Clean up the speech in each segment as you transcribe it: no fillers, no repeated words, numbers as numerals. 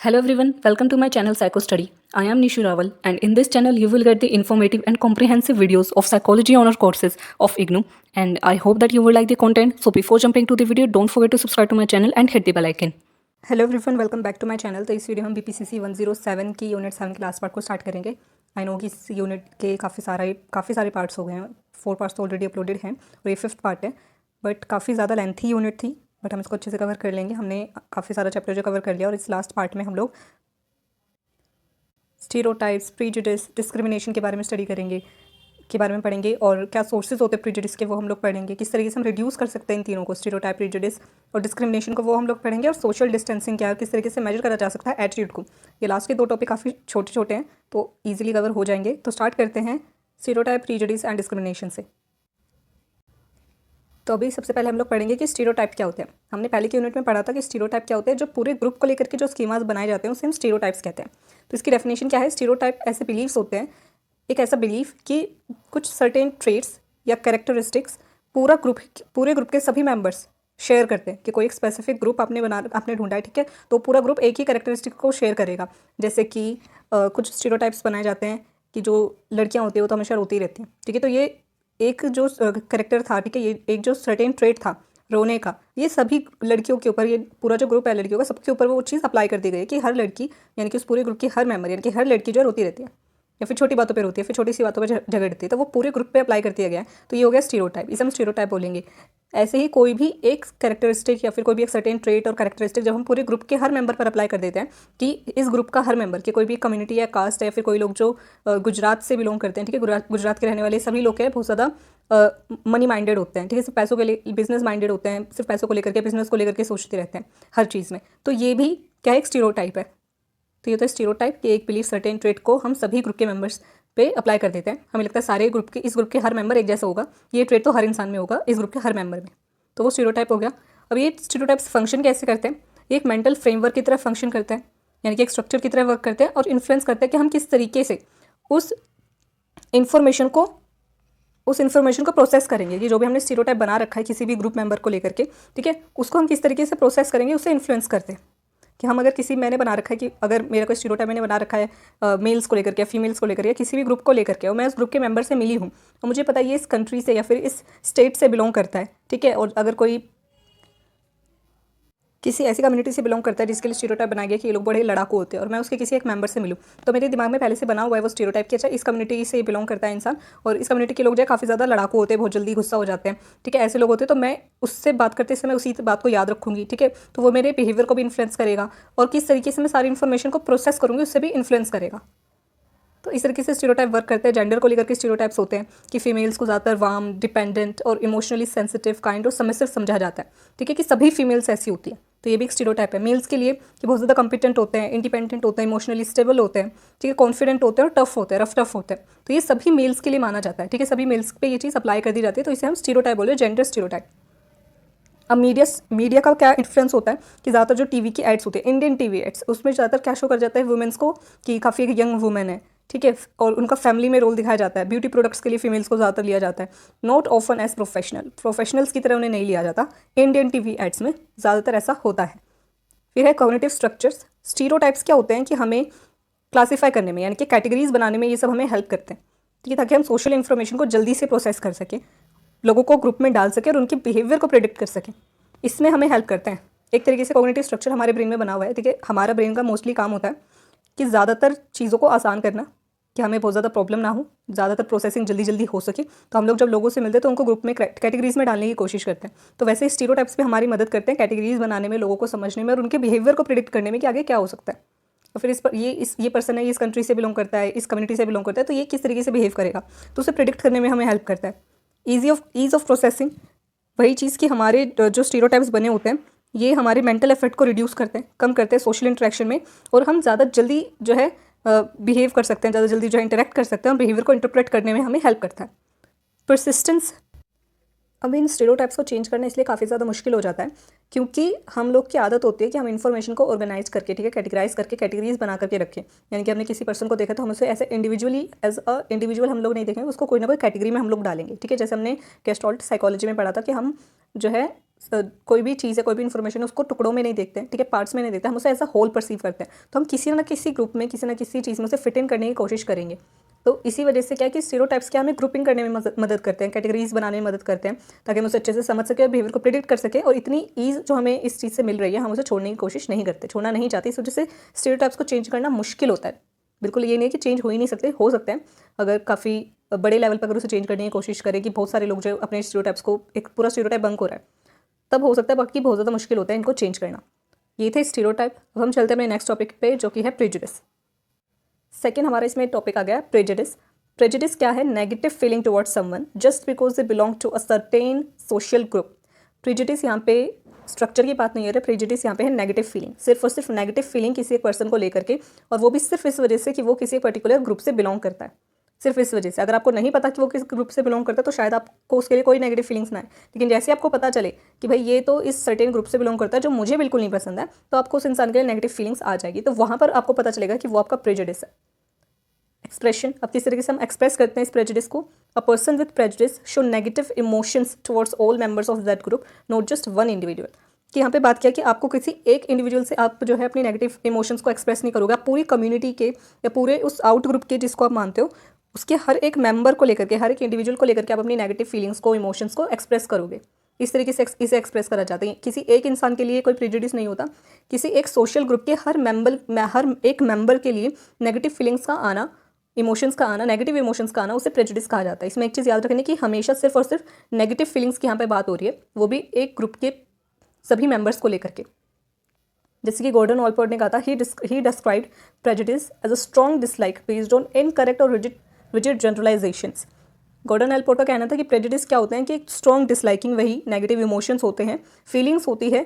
Hello everyone, welcome to my channel Psycho Study. I am Nishu Rawal, and in this channel you will get the informative and comprehensive videos of psychology honor courses of IGNOU, and I hope that you will like the content. So before jumping to the video, don't forget to subscribe to my channel and hit the bell icon. Hello everyone, welcome back to my channel. तो इस video हम BPCC 107 की unit 7 के last part को start करेंगे। I know कि इस unit के काफ़ी सारे पार्ट्स हो गए हैं। 4 पार्ट्स तो ऑलरेडी अपलोडेड हैं और ये 5th पार्ट है, बट काफ़ी ज़्यादा लेंथी यूनिट थी, बट हम इसको अच्छे से कवर कर लेंगे। हमने काफ़ी सारा चैप्टर जो कवर कर लिया और इस लास्ट पार्ट में हम लोग स्टीरियोटाइप्स, प्रीजुडिस, डिस्क्रिमिनेशन के बारे में स्टडी करेंगे, के बारे में पढ़ेंगे, और क्या सोर्सेज होते हैं प्रीजुडिस के वो हम लोग पढ़ेंगे। किस तरीके से हम रिड्यूस कर सकते हैं इन तीनों को, स्टीरियोटाइप, प्रीजुडिस और डिस्क्रिमिनेशन को, वो हम लोग पढ़ेंगे। और सोशल डिस्टेंसिंग क्या है, किस तरीके से मेजर करा जा सकता है एटीट्यूड को। ये लास्ट के 2 टॉपिक काफ़ी छोटे छोटे हैं तो ईजिली कवर हो जाएंगे। तो स्टार्ट करते हैं स्टीरियोटाइप, प्रीजुडिस एंड डिस्क्रिमिनेशन से। तो अभी सबसे पहले हम लोग पढ़ेंगे कि स्टीरियोटाइप क्या होते हैं। हमने पहले की यूनिट में पढ़ा था कि स्टीरियोटाइप क्या होते हैं। जो पूरे ग्रुप को लेकर के जो स्कीमास बनाए जाते हैं उसे हम स्टीरियोटाइप्स कहते हैं। तो इसकी डेफिनेशन क्या है? स्टीरियोटाइप ऐसे बिलीव्स होते हैं, एक ऐसा बिलीफ कि कुछ सर्टेन ट्रेट्स या कैरेक्टरिस्टिक्स पूरे ग्रुप के सभी मेंबर्स शेयर करते हैं। कि कोई एक स्पेसिफिक ग्रुप आपने ढूंढा है, ठीक है, तो पूरा ग्रुप एक ही कैरेक्टरिस्टिक को शेयर करेगा। जैसे कि कुछ स्टीरियोटाइप्स बनाए जाते हैं कि जो लड़कियां होती हैं वो तो हमेशा रोती रहती हैं, ठीक है, तो ये एक जो करेक्टर था, ठीक है, ये एक जो सर्टेन ट्रेट था रोने का, ये सभी लड़कियों के ऊपर, ये पूरा जो ग्रुप है लड़कियों का, सबके ऊपर वो चीज़ अप्लाई कर दी गई है कि हर लड़की, यानी कि उस पूरे ग्रुप की हर मेंबर, यानी कि हर लड़की जो है रोती रहती है या फिर छोटी बातों पे रोती है, फिर छोटी सी बातों पे झगड़ती है, तो वो पूरे ग्रुप पे अप्लाई कर दिया गया है। तो ये हो गया स्टीरियोटाइप, इसे हम स्टीरियोटाइप बोलेंगे। ऐसे ही कोई भी एक कैरेक्टरिस्टिक या फिर कोई भी एक सर्टेन ट्रेट और कैरेक्टरिस्टिक जब हम पूरे ग्रुप के हर मेंबर पर अप्लाई कर देते हैं कि इस ग्रुप का हर मेंबर, कि कोई भी कम्युनिटी या कास्ट है, या फिर कोई लोग जो गुजरात से बिलोंग करते हैं, ठीक है, गुजरात के रहने वाले सभी लोग हैं, बहुत ज़्यादा मनी माइंडेड होते हैं, ठीक है, सिर्फ पैसों के लिए, बिजनेस माइंडेड होते हैं, सिर्फ पैसों को लेकर के, बिजनेस को लेकर के सोचते रहते हैं हर चीज़ में। तो ये भी क्या, एक स्टीरियोटाइप है। तो ये होता है स्टीरियोटाइप कि एक बिलीफ, सर्टेन ट्रेट को हम सभी ग्रुप के मेंबर्स पे अप्लाई कर देते हैं। हमें लगता है सारे ग्रुप के, इस ग्रुप के हर मेंबर एक जैसा होगा, ये ट्रेट तो हर इंसान में होगा, इस ग्रुप के हर मेंबर में, तो वो स्टीरियोटाइप हो गया। अब ये स्टीरियोटाइप्स फंक्शन कैसे करते हैं? ये एक मेंटल फ्रेमवर्क की तरह फंक्शन करते हैं, यानी कि एक स्ट्रक्चर की तरह वर्क करते हैं और इन्फ्लुएंस करते हैं कि हम किस तरीके से उस इन्फॉर्मेशन को प्रोसेस करेंगे। कि जो भी हमने स्टीरियोटाइप बना रखा है किसी भी ग्रुप मेंबर को लेकर के, ठीक है, उसको हम किस तरीके से प्रोसेस करेंगे, उससे इन्फ्लुएंस करते हैं। कि हम अगर मैंने बना रखा है कि अगर मेरा कोई स्टीरियोटाइप मैंने बना रखा है मेल्स को लेकर के, फीमेल्स को लेकर के, किसी भी ग्रुप को लेकर के, और मैं उस ग्रुप के मेंबर से मिली हूँ और मुझे पता है ये इस कंट्री से या फिर इस स्टेट से बिलोंग करता है, ठीक है, और अगर कोई किसी ऐसी कम्युनिटी से बिलोंग करता है जिसके लिए स्टीरियोटाइप बनाया गया कि ये लोग बड़े लड़ाकू होते हैं, और मैं उसके किसी एक मेंबर से मिलूँ, तो मेरे दिमाग में पहले से बना हुआ है वो स्टीरियोटाइप कि अच्छा इस कम्युनिटी से बिलोंग करता है इंसान, और इस कम्युनिटी के लोग जो है काफ़ी ज़्यादा लड़ाकू होते हैं, बहुत जल्दी गुस्सा हो जाते हैं, ठीक है, ऐसे लोग होते हैं। तो मैं उससे बात करते समय उसी बात को याद रखूँगी, ठीक है, तो वो मेरे बिहेवियर को भी इन्फ्लुएंस करेगा, और किस तरीके से मैं सारी इन्फॉर्मेशन को प्रोसेस करूँगी उससे भी इन्फ्लुएंस करेगा। तो इस तरीके से स्टीरियोटाइप वर्क करते हैं। जेंडर को लेकर के स्टीरियोटाइप्स होते हैं कि फीमेल्स को ज़्यादातर वार्म, डिपेंडेंट और इमोशनली सेंसिटिव, काइंड और सबमिसिव समझा जाता है, ठीक है, कि सभी फीमेल्स ऐसी होती हैं। तो ये भी एक स्टीरियोटाइप है। मेल्स के लिए कि बहुत ज़्यादा कॉम्पिटेंट होते हैं, इंडिपेंडेंट होते हैं, इमोशनली स्टेबल होते हैं, ठीक है, कॉन्फिडेंट होते हैं और टफ होते हैं, रफ होते हैं। तो ये सभी मेल्स के लिए माना जाता है, ठीक है, सभी मेल्स पे ये चीज़ अप्लाई कर दी जाती है। तो इसे हम स्टीरियोटाइप बोले, जेंडर स्टीरियोटाइप। अब मीडिया का क्या इन्फ्लुएंस होता है कि ज़्यादातर जो टीवी की एड्स होती है, इंडियन टीवी एड्स, उसमें ज़्यादातर क्या शो कर जाता है वुमेंस को कि काफ़ी एक यंग वुमेन है, ठीक है, और उनका फैमिली में रोल दिखाया जाता है। ब्यूटी प्रोडक्ट्स के लिए फीमेल्स को ज़्यादातर लिया जाता है, नॉट ऑफन एज प्रोफेशनल्स की तरह उन्हें नहीं लिया जाता। इंडियन टीवी एड्स में ज़्यादातर ऐसा होता है। फिर है कॉग्निटिव स्ट्रक्चर्स। स्टीरियोटाइप्स क्या होते हैं कि हमें क्लासीफाई करने में, यानी कि कैटेगरीज बनाने में ये सब हमें हेल्प करते हैं, ठीक है, ताकि हम सोशल इन्फॉर्मेशन को जल्दी से प्रोसेस कर सकें, लोगों को ग्रुप में डाल सकें और उनके बिहेवियर को प्रेडिक्ट कर सकें। इसमें हमें हेल्प करते हैं। एक तरीके से कॉग्निटिव स्ट्रक्चर हमारे ब्रेन में बना हुआ है, ठीक है, हमारा ब्रेन का मोस्टली काम होता है कि ज़्यादातर चीज़ों को आसान करना, कि हमें बहुत ज़्यादा प्रॉब्लम ना हो, ज़्यादातर प्रोसेसिंग जल्दी हो सके। तो हम लोग जब लोगों से मिलते हैं तो उनको ग्रुप में कैटेगरीज में डालने की कोशिश करते हैं। तो वैसे स्टीरियोटाइप्स भी हमारी मदद करते हैं कैटेगरीज बनाने में, लोगों को समझने में और उनके बिहेवियर को प्रिडिक्ट करने में कि आगे क्या हो सकता है। और फिर ये पर्सन है, इस कंट्री से बिलोंग करता है, इस कम्युनिटी से बिलोंग करता है, तो ये किस तरीके से बिहेव करेगा, तो उसे प्रिडिक्ट करने में हमें हेल्प करता है। ईज़ ऑफ प्रोसेसिंग, वही चीज़ कि हमारे जो स्टीरियोटाइप्स बने होते हैं ये हमारे मेंटल एफर्ट को रिड्यूस करते हैं, कम करते हैं सोशल इंटरेक्शन में, और हम ज़्यादा जल्दी जो है बिहेव कर सकते हैं, ज़्यादा जल्दी जो है इंटरेक्ट कर सकते हैं, और बिहेवियर को इंटरप्रेट करने में हमें हेल्प करता है। परसिस्टेंस। अब इन स्टीरियोटाइप्स को चेंज करना इसलिए काफ़ी ज़्यादा मुश्किल हो जाता है क्योंकि हम लोग की आदत होती है कि हम इन्फॉर्मेशन को ऑर्गेनाइज करके, ठीक है, कैटेगराइज करके, कैटेगरीज बना करके रखें। यानी कि हमने किसी पर्सन को देखा तो हम उसे ऐसे इंडिविजुअली एज अ इंडिविजुअल हम लोग नहीं देखेंगे, उसको कोई ना कोई कैटेगरी में हम लोग डालेंगे, ठीक है। जैसे हमने गेस्टॉल्ट साइकोलॉजी में पढ़ा था कि हम जो है कोई भी चीज़ है, कोई भी इन्फॉर्मेशन, उसको टुकड़ों में नहीं देखते हैं, ठीक है, पार्ट्स में नहीं देखते, हम उसे एज अ होल परसीव करते हैं। तो हम किसी ना किसी ग्रुप में, किसी ना किसी चीज़ में उसे फिट इन करने की कोशिश करेंगे। तो इसी वजह से क्या है कि स्टीरियोटाइप्स क्या हमें ग्रुपिंग करने में मदद करते हैं, कैटेगरीज बनाने में मदद करते हैं, ताकि हम उसे अच्छे से समझ सके और बिहेवियर को प्रिडिक्ट कर सके। और इतनी ईज जो हमें इस चीज़ से मिल रही है, हम उसे छोड़ने की कोशिश नहीं करते, छोड़ना नहीं चाहते। इस वजह से स्टीरियोटाइप्स को चेंज करना मुश्किल होता है। बिल्कुल ये नहीं है कि चेंज हो ही नहीं सकते, हो सकते हैं अगर काफ़ी बड़े लेवल पर अगर उसे चेंज करने की कोशिश करें, कि बहुत सारे लोग जो अपने स्टीरियोटाइप्स को, एक पूरा स्टीरियोटाइप बंक हो रहा है, तब हो सकता है, बाकी बहुत ज़्यादा मुश्किल होता है इनको चेंज करना। ये थे स्टीरियोटाइप। अब हम चलते हैं अपने नेक्स्ट टॉपिक पे, जो कि है प्रेजुडिस। सेकेंड हमारा इसमें टॉपिक आ गया प्रेजुडिस। प्रेजुडिस क्या है? Negative feeling towards someone just because they belong to a certain social group. Prejudice यहाँ पे स्ट्रक्चर की बात नहीं हो रही, प्रेजुडिस यहाँ पे है नेगेटिव फीलिंग, सिर्फ और सिर्फ नेगेटिव फीलिंग किसी एक पर्सन को लेकर के, और वो भी सिर्फ इस वजह से कि वो किसी एक पर्टिकुलर ग्रुप से बिलोंग करता है, सिर्फ इस वजह से। अगर आपको नहीं पता कि वो किस ग्रुप से बिलोंग करता है तो शायद आपको उसके लिए कोई नेगेटिव फीलिंग्स ना आए, लेकिन जैसे आपको पता चले कि भाई ये तो इस सर्टेन ग्रुप से बिलोंग करता है जो मुझे बिल्कुल नहीं पसंद है, तो आपको उस इंसान के लिए नेगेटिव फीलिंग्स आ जाएगी। तो वहाँ पर आपको पता चलेगा कि वो आपका प्रेजुडिस है। एक्सप्रेशन, अब किस तरीके से हम एक्सप्रेस करते हैं इस प्रेजुडिस को? A person with prejudice show negative emotions towards all members of that group, not just one individual. कि यहाँ पे बात किया कि आपको किसी एक इंडिविजुअल से आप जो है अपनी नेगेटिव इमोशंस को एक्सप्रेस नहीं करोगे, आप पूरी कम्युनिटी के या पूरे उस आउट ग्रुप के जिसको आप मानते हो उसके हर एक मेंबर को लेकर के, हर एक इंडिविजुअल को लेकर के आप अपनी नेगेटिव फीलिंग्स को, इमोशंस को एक्सप्रेस करोगे। इस तरीके से इसे एक्सप्रेस करा जाता है। किसी एक इंसान के लिए कोई प्रेजुडिस नहीं होता, किसी एक सोशल ग्रुप के हर एक मेंबर के लिए नेगेटिव फीलिंग्स का आना, इमोशंस का आना, नेगेटिव इमोशंस का आना, उसे प्रेजुडिस कहा जाता है। इसमें एक चीज़ याद रखने की, हमेशा सिर्फ और सिर्फ नेगेटिव फीलिंग्स की यहाँ पे बात हो रही है, वो भी एक ग्रुप के सभी मेंबर्स को लेकर के। जैसे कि गॉर्डन ऑलपोर्ट ने कहा था, he described prejudice as a strong dislike based on incorrect और रिजिड जनरलाइजेशंस। गॉर्डन ऑलपोर्ट का कहना था कि प्रेजुडिस क्या होते हैं कि स्ट्रॉन्ग डिसलाइकिंग, वही नेगेटिव इमोशंस होते हैं, फीलिंग्स होती है।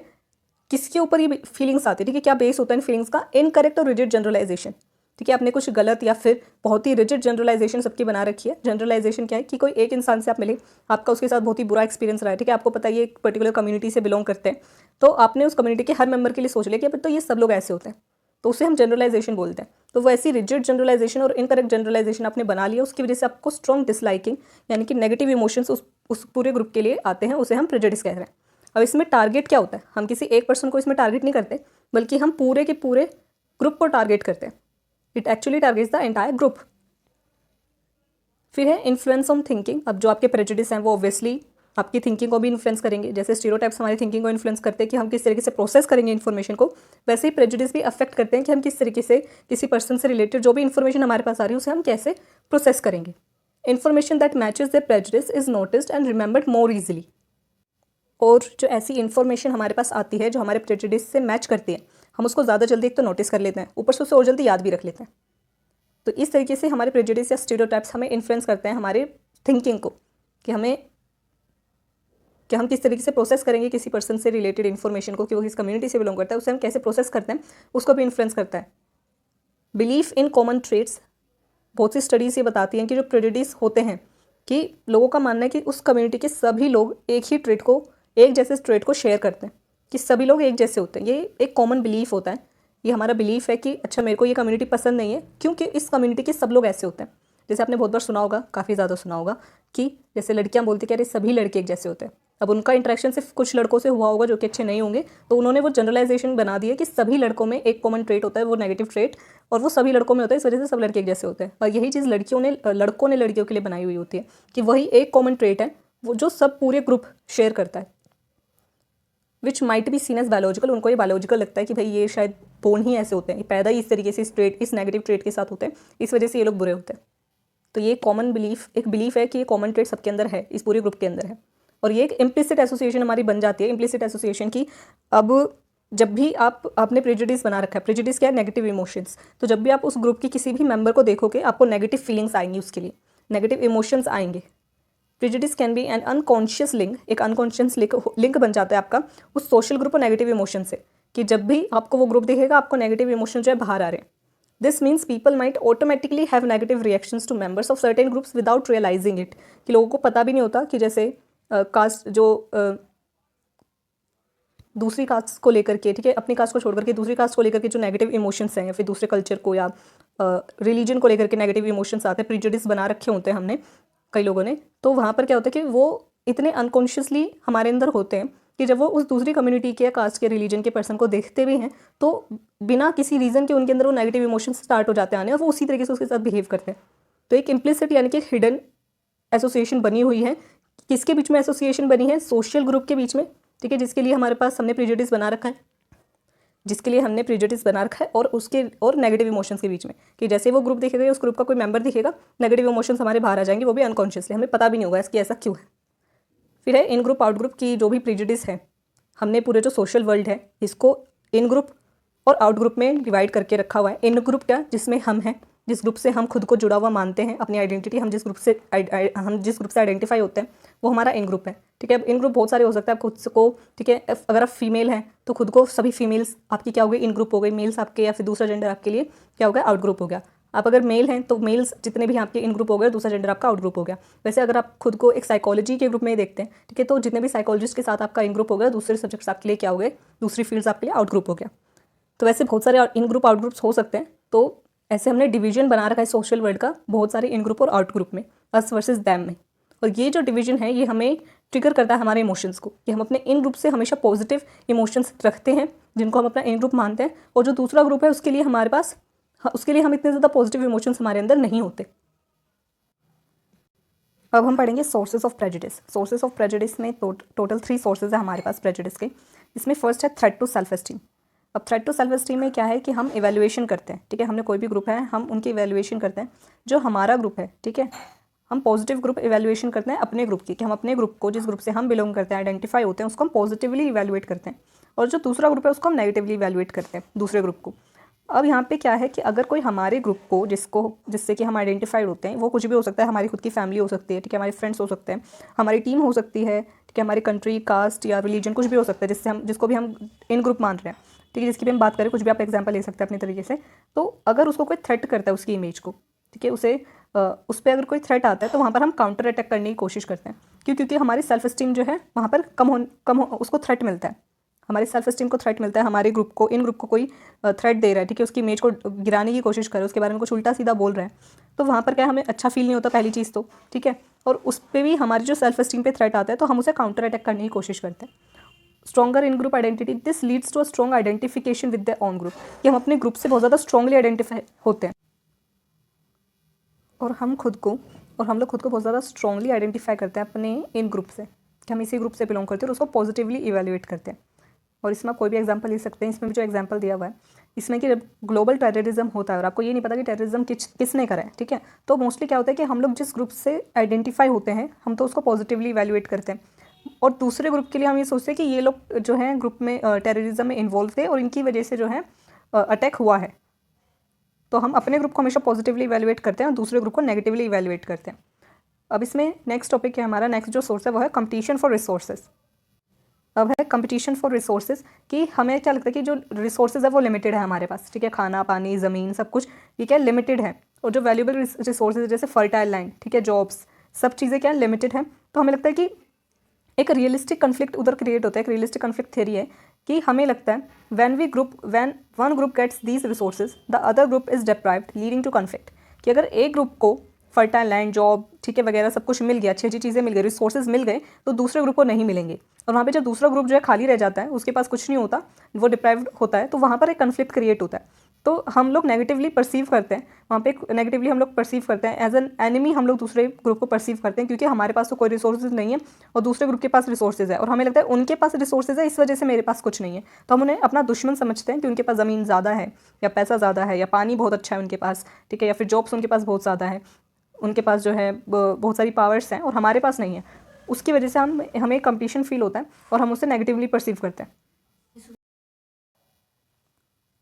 किसके ऊपर ये फीलिंग्स आती है? ठीक है, क्या बेस होता है इन फीलिंग्स का? इनकरेक्ट और रिजिड जनरलाइजेशन। ठीक है, आपने कुछ गलत या फिर बहुत ही रिजिड जनरलाइजेशन सबकी बना रखी है। जनरलाइजेशन क्या है कि कोई एक इंसान से आप मिले, आपका उसके साथ बहुत ही बुरा एक्सपीरियंस रहा है, ठीक है, आपको पता है ये एक पर्टिकुलर कम्युनिटी से बिलोंग करते हैं, तो आपने उस कम्युनिटी के हर मेंबर के लिए सोच लिया कि अब तो ये सब लोग ऐसे होते हैं, तो उसे हम जनरलाइजेशन बोलते हैं। तो वो ऐसी रिजिड जनरलाइजेशन और इनकरेक्ट जनरलाइजेशन आपने बना लिया, उसकी वजह से आपको स्ट्रॉन्ग डिसलाइकिंग यानी कि नेगेटिव इमोशंस उस पूरे ग्रुप के लिए आते हैं, उसे हम प्रेजुडिस कह रहे हैं। अब इसमें टारगेट क्या होता है? हम किसी एक पर्सन को इसमें टारगेट नहीं करते, बल्कि हम पूरे के पूरे ग्रुप को टारगेट करते हैं। It actually targets the entire group. फिर है इन्फ्लुएंस ऑन थिंकिंग। अब जो आपके प्रेजुडिस हैं वो ऑब्वियसली आपकी थिंकिंग को भी इन्फ्लुएंस करेंगे। जैसे स्टीरियोटाइप्स हमारी थिंकिंग को इन्फ्लुएंस करते हैं कि हम किस तरीके से प्रोसेस करेंगे इन्फॉर्मेशन को, वैसे ही प्रेजुडिस भी अफेक्ट करते हैं कि हम किस तरीके से किसी पर्सन से रिलेटेड जो भी इन्फॉर्मेशन हमारे पास आ रही है उसे हम कैसे प्रोसेस करेंगे। Information that matches the prejudice is noticed and remembered more easily. और जो ऐसी इन्फॉर्मेशन हमारे पास आती है जो हमारे प्रेजुडिस से मैच करती है, हम उसको ज़्यादा जल्दी एक तो नोटिस कर लेते हैं, ऊपर से उसे और जल्दी याद भी रख लेते हैं। तो इस तरीके से हमारे प्रेजुडिस या स्टीरियोटाइप्स हमें इन्फ्लुएंस करते हैं हमारे थिंकिंग को, कि हम किस तरीके से प्रोसेस करेंगे किसी पर्सन से रिलेटेड इन्फॉर्मेशन को, कि वो किस कम्युनिटी से बिलोंग करता है, उसे हम कैसे प्रोसेस करते हैं, उसको भी इन्फ्लुएंस करता है। बिलीफ इन कॉमन ट्रेट्स, बहुत सी स्टडीज़ ये बताती हैं कि जो प्रेजुडिस होते हैं कि लोगों का मानना है कि उस कम्युनिटी के सभी लोग एक ही ट्रेट को, एक जैसे ट्रेट को शेयर करते हैं, कि सभी लोग एक जैसे होते हैं। ये एक कॉमन बिलीफ होता है, ये हमारा बिलीफ है कि अच्छा मेरे को ये कम्युनिटी पसंद नहीं है क्योंकि इस कम्युनिटी के सब लोग ऐसे होते हैं। जैसे आपने बहुत बार सुना होगा, काफ़ी ज़्यादा सुना होगा कि जैसे लड़कियां बोलती कि अरे सभी लड़के एक जैसे होते हैं। अब उनका इंटरेक्शन सिर्फ कुछ लड़कों से हुआ होगा जो कि अच्छे नहीं होंगे, तो उन्होंने वो जनरलाइजेशन बना दी है कि सभी लड़कों में एक कॉमन ट्रेट होता है, वो नेगेटिव ट्रेट, और वो सभी लड़कों में होता है, इस वजह से सब लड़के एक जैसे होते हैं। और यही चीज़ लड़कों ने लड़कियों के लिए बनाई हुई होती है कि वही एक कॉमन ट्रेट है वो जो सब पूरे ग्रुप शेयर करता है, which might be seen as biological. उनको ये बायोलॉजिकल लगता है कि भाई ये शायद बोर्न ही ऐसे होते हैं, ये पैदा ही इस तरीके से इस नेगेटिव ट्रेट के साथ होते हैं, इस वजह से ये लोग बुरे होते हैं। तो ये कॉमन बिलीफ, एक बिलीफ है कि ये कॉमन ट्रेट सबके अंदर है, इस पूरे ग्रुप के अंदर है। और ये एक इम्प्लिसिट एसोसिएशन हमारी बन जाती है, इम्प्लिसिट एसोसिएशन की। अब जब भी आपने प्रेजुडिस बना रखा है, प्रेजुडिस क्या है? Negative emotions. तो जब भी आप उस ग्रुप की किसी भी मेंबर को देखोगे, आपको नेगेटिव फीलिंग्स आएंगी, उसके लिए नेगेटिव इमोशंस आएंगे। Prejudice can be N unconscious link, एक अनकॉन्शियस लिंक बन जाता है आपका उस सोशल ग्रुप और नेगेटिव इमोशन से, कि जब भी आपको वो ग्रुप दिखेगा आपको नेगेटिव इमोशन जो है बाहर आ रहे हैं। This means people might automatically have negative reactions to members of certain groups without realising it, कि लोगों को पता भी नहीं होता कि जैसे कास्ट जो दूसरी कास्ट को लेकर के, ठीक है, अपनी कास्ट को छोड़ करके दूसरी कास्ट को लेकर के जो नेगेटिव इमोशंस हैं, या फिर दूसरे कल्चर को या रिलीजन को लेकर के नेगेटिव इमोशंस आते हैं, प्रेजुडिस बना रखे होते हैं हमने कई लोगों ने, तो वहाँ पर क्या होता है कि वो इतने अनकॉन्शियसली हमारे अंदर होते हैं कि जब वो उस दूसरी कम्युनिटी के या कास्ट के रिलीजन के पर्सन को देखते भी हैं तो बिना किसी रीज़न के उनके अंदर वो नेगेटिव इमोशंस स्टार्ट हो जाते हैं आने और वो उसी तरीके से उसके साथ बिहेव करते हैं। तो एक इम्प्लिसिट यानी कि एक हिडन एसोसिएशन बनी हुई है। किसके बीच में एसोसिएशन बनी है? सोशल ग्रुप के बीच में, ठीक है, जिसके लिए हमारे पास हमने प्रेजुडिस बना रखा है, और नेगेटिव इमोशंस के बीच में, कि जैसे वो ग्रुप दिखेगा उस ग्रुप का कोई मेंबर दिखेगा, नेगेटिव इमोशंस हमारे बाहर आ जाएंगे, वो भी अनकॉन्शियसली, हमें पता भी नहीं होगा इसकी ऐसा क्यों है। फिर है इन ग्रुप आउट ग्रुप की जो भी प्रेजुडिस है, हमने पूरे जो सोशल वर्ल्ड है इसको इन ग्रुप और आउट ग्रुप में डिवाइड करके रखा हुआ है। इन ग्रुप क्या? जिसमें हम हैं, जिस ग्रुप से हम खुद को जुड़ा हुआ मानते हैं, अपनी आइडेंटिटी, हम जिस ग्रुप से आइडेंटिफाई होते हैं वो हमारा इन ग्रुप है, ठीक है। अब इन ग्रुप बहुत सारे हो सकते हैं, आप खुद को, ठीक है, अगर आप फीमेल हैं तो खुद को सभी फीमेल्स आपकी क्या हो गई? इन ग्रुप हो गई। मेल्स आपके या फिर दूसरा जेंडर आपके लिए क्या हो गया? आउट ग्रुप हो गया। आप अगर मेल हैं तो मेल्स जितने भी आपके इन ग्रुप हो गए, दूसरा जेंडर आपका आउट ग्रुप हो गया। वैसे अगर आप खुद को एक साइकोलॉजी के ग्रुप में देखते हैं, ठीक है, तो जितने भी साइकोलॉजिस्ट के साथ आपका इन ग्रुप हो गया, दूसरे सब्जेक्ट्स आपके लिए क्या हो गए? दूसरी फील्ड्स आपके लिए आउट ग्रुप हो गया। तो वैसे बहुत सारे इन ग्रुप आउट ग्रुप्स हो सकते हैं। तो ऐसे हमने डिवीजन बना रखा है सोशल वर्ल्ड का बहुत सारे इन ग्रुप और आउट ग्रुप में, अस वर्सेस दैम में। और ये जो डिवीजन है ये हमें ट्रिगर करता है हमारे इमोशंस को, कि हम अपने इन ग्रुप से हमेशा पॉजिटिव इमोशंस रखते हैं जिनको हम अपना इन ग्रुप मानते हैं, और जो दूसरा ग्रुप है उसके लिए हमारे पास, उसके लिए हम इतने ज़्यादा पॉजिटिव इमोशंस हमारे अंदर नहीं होते। अब हम पढ़ेंगे sources of prejudice. Sources of prejudice में टोटल 3 सोर्सेज है हमारे पास प्रेजुडिस के। इसमें फर्स्ट है थ्रेट टू सेल्फ एस्टीम। अब थ्रेट टू सेल्फ एस्टीम में क्या है कि हम इवैल्यूएशन करते हैं, ठीक है, हमने कोई भी ग्रुप है हम उनकी इवैल्यूएशन करते हैं। जो हमारा ग्रुप है, ठीक है, हम पॉजिटिव ग्रुप इवैल्यूएशन करते हैं अपने ग्रुप की, कि हम अपने ग्रुप को, जिस ग्रुप से हम बिलोंग करते हैं, आइडेंटिफाई होते हैं, उसको हम पॉजिटिवली इवैल्यूएट करते हैं, और जो दूसरा ग्रुप है उसको हम नेगेटिवली इवैल्यूएट करते हैं, दूसरे ग्रुप को। अब यहाँ पे क्या है कि अगर कोई हमारे ग्रुप को जिससे कि हम आइडेंटिफाइड होते हैं, वो कुछ भी हो सकता है, हमारी खुद की फैमिली हो सकती है, ठीक है, हमारे फ्रेंड्स हो सकते हैं, हमारी टीम हो सकती है, ठीक है, हमारी कंट्री, कास्ट या रिलीजन, कुछ भी हो सकता है जिसको भी हम इन ग्रुप मान रहे हैं, ठीक है, जिसकी भी हम बात करें, कुछ भी आप एग्जाम्पल ले सकते हैं अपने तरीके से। तो अगर उसको कोई थ्रेट करता है उसकी इमेज को, ठीक है, उस पर अगर कोई थ्रेट आता है तो वहाँ पर हम काउंटर अटैक करने की कोशिश करते हैं। क्योंकि हमारी सेल्फ एस्टीम जो है वहाँ पर कम हो उसको थ्रेट मिलता है, हमारी सेल्फ एस्टीम को थ्रेट मिलता है। हमारे ग्रुप को, इन ग्रुप को कोई थ्रेट दे रहा है, ठीक है, उसकी इमेज को गिराने की कोशिश कर रहा है, उसके बारे में कुछ उल्टा सीधा बोल रहा है, तो वहाँ पर क्या हमें अच्छा फील नहीं होता, पहली चीज़ तो, ठीक है। और उस पर भी हमारी जो सेल्फ एस्टीम पे थ्रेट आता है तो हम उसे काउंटर अटैक करने की कोशिश करते हैं। Stronger in group identity, this leads to a strong identification with the own group, कि हम अपने ग्रुप से बहुत ज़्यादा स्ट्रॉन्गली आइडेंटिफाई होते हैं, और हम लोग खुद को बहुत ज़्यादा स्ट्रॉन्गली आइडेंटिफाई करते हैं अपने इन ग्रुप से, कि हम इसी ग्रुप से बिलोंग करते हैं, और उसको पॉजिटिवली इवैल्यूएट करते हैं। और इसमें कोई भी एग्जांपल ले सकते हैं। इसमें भी जो एग्जांपल दिया हुआ है इसमें कि जब ग्लोबल टेररिज्म होता है और आपको ये नहीं पता कि टेररिज्म किसने करा है, ठीक है, तो मोस्टली क्या होता है कि हम लोग जिस ग्रुप से आइडेंटिफाई होते हैं हम तो उसको पॉजिटिवली इवैल्यूएट करते हैं, और दूसरे ग्रुप के लिए हम ये सोचते हैं कि ये लोग जो हैं ग्रुप में टेररिज्म में इन्वॉल्व थे और इनकी वजह से जो है अटैक हुआ है, तो हम अपने ग्रुप को हमेशा पॉजिटिवली इवैल्यूएट करते हैं और दूसरे ग्रुप को नेगेटिवली इवैल्यूएट करते हैं। अब इसमें नेक्स्ट टॉपिक है हमारा, नेक्स्ट जो सोर्स है वो है कंपटीशन फॉर रिसोर्सेज। अब है कंपटीशन फॉर रिसोर्सेज, कि हमें क्या लगता है कि जो रिसोर्सेज है वो लिमिटेड है हमारे पास, ठीक है, खाना पानी ज़मीन सब कुछ ये क्या लिमिटेड है, और जो वैल्यूएबल रिसोर्सेज जैसे फर्टाइल लैंड, ठीक है, जॉब्स, सब चीज़ें क्या लिमिटेड हैं। तो हमें लगता है कि एक रियलिस्टिक कन्फ्लिक्ट उधर क्रिएट होता है। एक रियलिस्टिक कन्फ्लिक्ट थ्योरी है कि हमें लगता है when one group gets these resources the other group is deprived leading to conflict, कि अगर एक ग्रुप को फर्टाइल लैंड, जॉब, ठीक है, वगैरह सब कुछ मिल गया, अच्छी अच्छी चीज़ें मिल गई, रिसोर्सेज मिल गए, तो दूसरे ग्रुप को नहीं मिलेंगे, और वहाँ पे जब दूसरा ग्रुप जो है खाली रह जाता है, उसके पास कुछ नहीं होता, वो डिप्राइव्ड होता है, तो वहाँ पर एक कन्फ्लिक्ट क्रिएट होता है। तो हम लोग नेगेटिवली परसीव करते हैं, वहाँ पे नेगेटिवली हम लोग परसीव करते हैं, एज एन एनिमी हम लोग दूसरे ग्रुप को परसीव करते हैं, क्योंकि हमारे पास तो कोई रिसोर्सेज नहीं है और दूसरे ग्रुप के पास रिसोर्सेज है, और हमें लगता है उनके पास रिसोर्सेज है इस वजह से मेरे पास कुछ नहीं है, तो हम उन्हें अपना दुश्मन समझते हैं कि उनके पास ज़मीन ज़्यादा है या पैसा ज़्यादा है या पानी बहुत अच्छा है उनके पास, ठीक है, या फिर जॉब्स उनके पास बहुत ज़्यादा है, उनके पास जो है बहुत सारी पावर्स हैं और हमारे पास नहीं है, उसकी वजह से हमें कंपटीशन फील होता है और हम उसे नेगेटिवली परसीव करते हैं।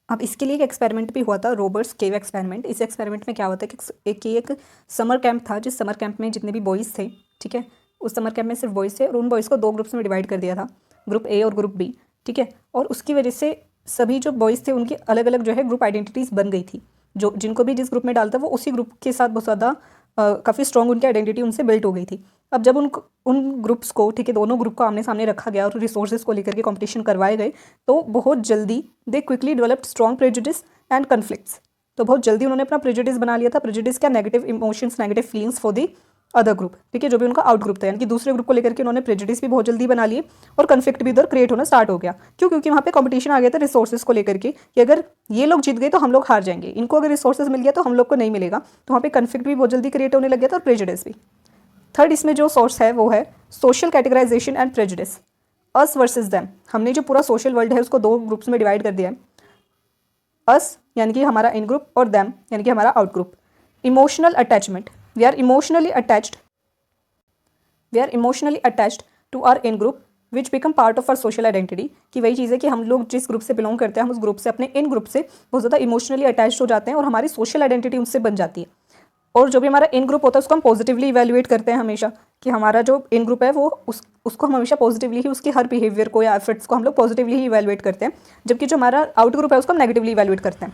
अब इसके लिए एक एक्सपेरिमेंट भी हुआ था, रोबर्ट्स केव एक्सपेरिमेंट। इस एक्सपेरिमेंट में क्या होता है कि एक समर कैंप था, जिस समर कैंप में जितने भी बॉयज़ थे, ठीक है, उस समर कैंप में सिर्फ बॉयज़ थे, और उन बॉयज़ को 2 ग्रुप्स में डिवाइड कर दिया था, ग्रुप ए और ग्रुप बी, ठीक है, और उसकी वजह से सभी जो बॉयज़ थे उनकी अलग अलग जो है ग्रुप आइडेंटिटीज़ बन गई थी, जो जिनको भी जिस ग्रुप में डालता वो उसी ग्रुप के साथ बहुत ज़्यादा काफ़ी स्ट्रॉन्ग उनकी आइडेंटिटी उनसे बिल्ट हो गई थी। अब जब उन ग्रुप्स को, ठीक है, दोनों ग्रुप को आमने सामने रखा गया और रिसोर्सेज को लेकर के कंपटीशन करवाए गए, तो बहुत जल्दी दे quickly developed strong prejudice and conflicts. तो बहुत जल्दी उन्होंने अपना प्रेजुडिस बना लिया था। प्रेजुडिस क्या? Negative emotions, negative feelings for the other group, ठीक है, जो भी उनका आउट ग्रुप था, यानी कि दूसरे ग्रुप को लेकर के उन्होंने प्रेजुडिस भी बहुत जल्दी बना लिए और कन्फ्लिक्ट भी उधर क्रिएट होना स्टार्ट हो गया। क्यों? क्योंकि वहाँ पे कंपटीशन आ गया था रिसोर्सेज को लेकर के कि अगर ये लोग जीत गए तो हम लोग हार जाएंगे, इनको अगर रिसोर्सेज मिल गया तो हम लोग को नहीं मिलेगा, तो वहाँ पे कन्फ्लिक्ट भी बहुत जल्दी क्रिएट होने लग गया था और प्रेजुडिस भी। थर्ड इसमें जो सोर्स है वो है social categorisation and prejudice, us versus them. हमने जो पूरा सोशल वर्ल्ड है उसको दो ग्रुप्स में डिवाइड कर दिया है, अस यानी कि हमारा इन ग्रुप और देम यानी कि हमारा out group. Emotional attachment, we are emotionally attached to our in group which become part of our social identity, कि वही चीज़ है कि हम लोग जिस ग्रुप से बिलोंग करते हैं हम उस ग्रुप से अपने इन ग्रुप से बहुत ज़्यादा इमोशनली अटैच्ड हो जाते हैं और हमारी सोशल आइडेंटिटी उससे बन जाती है। और जो भी हमारा इन ग्रुप होता है उसको हम पॉजिटिवली इवैल्यूएट करते हैं हमेशा, कि हमारा जो इन ग्रुप है वो उसको हम हमेशा पॉजिटिवली ही, उसके हर बिहेवियर को या एफर्ट्स को हम लोग पॉजिटिवली ही इवैल्यूएट करते हैं, जबकि जो हमारा आउट ग्रुप है उसको हम नेगेटिवली इवैल्यूएट करते हैं।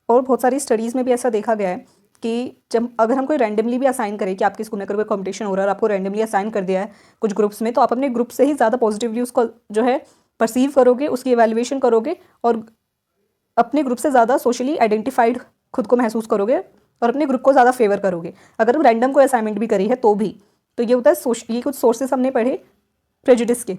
और बहुत सारी स्टडीज़ में भी ऐसा देखा गया है कि जब अगर हम कोई रैंडमली भी असाइन करें कि आपके स्कूल में कोई कॉम्पिटिशन हो रहा है और आपको रैंडमली असाइन कर दिया है कुछ ग्रुप्स में, तो आप अपने ग्रुप से ही ज़्यादा पॉजिटिवली उसको जो है परसीव करोगे, उसकी इवैल्यूएशन करोगे और अपने ग्रुप से ज़्यादा सोशली आइडेंटिफाइड खुद को महसूस करोगे और अपने ग्रुप को ज़्यादा फेवर करोगे। अगर हम रैंडम कोई असाइनमेंट भी करी है तो भी, तो ये होता है ये कुछ सोर्सेस हमने पढ़े प्रेजुडिस के।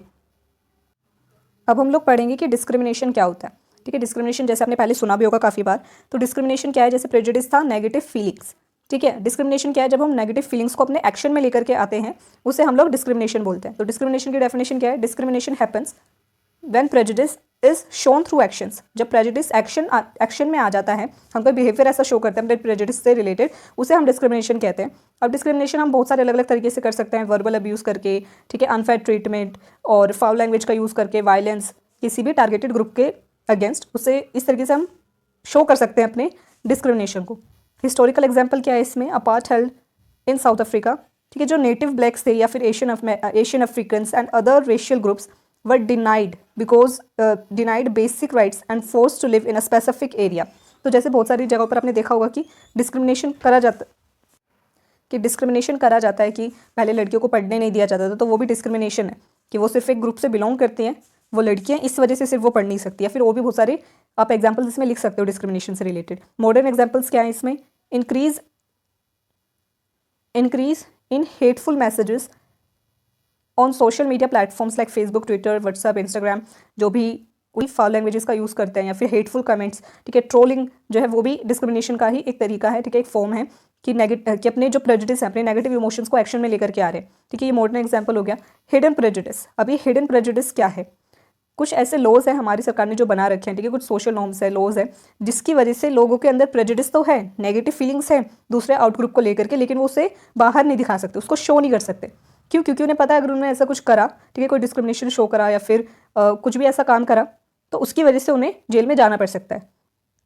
अब हम लोग पढ़ेंगे कि डिस्क्रिमिनेशन क्या होता है, ठीक है। डिस्क्रिमिनेशन जैसे आपने पहले सुना भी होगा काफ़ी बार, तो डिस्क्रिमिनेशन क्या है? जैसे प्रेजुडिस था नेगेटिव फीलिंग्स, ठीक है। डिस्क्रिमिनेशन क्या है? जब हम नेगेटिव फीलिंग्स को अपने एक्शन में लेकर के आते हैं उसे हम लोग डिस्क्रिमिनेशन बोलते हैं। तो डिस्क्रिमिनेशन की डेफिनेशन क्या है? Discrimination happens when prejudice is shown through actions. जब प्रेजुडिस एक्शन में आ जाता है, हम कोई बिहेवियर ऐसा शो करते हैं अपने प्रेजुडिस से रिलेटेड, उसे हम डिस्क्रिमिनेशन कहते हैं। अब डिस्क्रिमिनेशन हम बहुत सारे अलग अलग तरीके से कर सकते हैं, वर्बल अब्यूज़ करके, ठीक है, अनफेयर ट्रीटमेंट और फाउल लैंग्वेज का यूज़ करके, वायलेंस किसी भी टारगेटेड ग्रुप के अगेंस्ट, उसे इस तरीके से हम शो कर सकते हैं अपने डिस्क्रिमिनेशन को। हिस्टोरिकल एग्जाम्पल क्या है इसमें? अपार्थाइड इन साउथ अफ्रीका, ठीक है, जो नेटिव ब्लैक्स थे या फिर Asian Africans and other racial groups were denied basic rights and forced to live in a specific area। तो जैसे बहुत सारी जगहों पर आपने देखा होगा कि डिस्क्रिमिनेशन करा जाता है कि पहले लड़कियों को पढ़ने नहीं दिया जाता था, तो वो भी डिस्क्रिमिनेशन है कि वो सिर्फ एक ग्रुप से बिलोंग करती हैं, वो लड़कियां, इस वजह से सिर्फ वो पढ़ नहीं सकती, या फिर और भी बहुत सारे आप एग्जाम्पल्स इसमें लिख सकते हो डिस्क्रिमिनेशन से रिलेटेड। मॉडर्न एग्जाम्पल्स क्या है इसमें? Increase in hateful messages on social media platforms like Facebook, Twitter, WhatsApp, Instagram, जो भी कोई फाउल लैंग्वेजेस का यूज़ करते हैं, या फिर हेटफुल कमेंट्स, ठीक है। ट्रोलिंग जो है वो भी डिस्क्रिमिनेशन का ही एक तरीका है, ठीक है, एक फॉर्म है कि अपने जो प्रेजुडिस है, अपने नेगेटिव इमोशंस को एक्शन में लेकर के आ रहे हैं, ठीक है। ये मॉडर्न एग्जाम्पल हो गया। हिडन प्रेजुडिस, अभी हिडन प्रेजुडिस क्या है? कुछ ऐसे लॉज हैं हमारी सरकार ने जो बना रखे हैं, ठीक है, कुछ सोशल नॉर्म्स है, लॉज है, जिसकी वजह से लोगों के अंदर प्रेजुडिस तो है, नेगेटिव फीलिंग्स है दूसरे आउट ग्रुप को लेकर के, लेकिन वो उसे बाहर नहीं दिखा सकते, उसको शो नहीं कर सकते। क्यों? क्योंकि उन्हें पता है अगर उन्होंने ऐसा कुछ करा, ठीक है, कोई डिस्क्रिमिनेशन शो करा या फिर कुछ भी ऐसा काम करा, तो उसकी वजह से उन्हें जेल में जाना पड़ सकता है।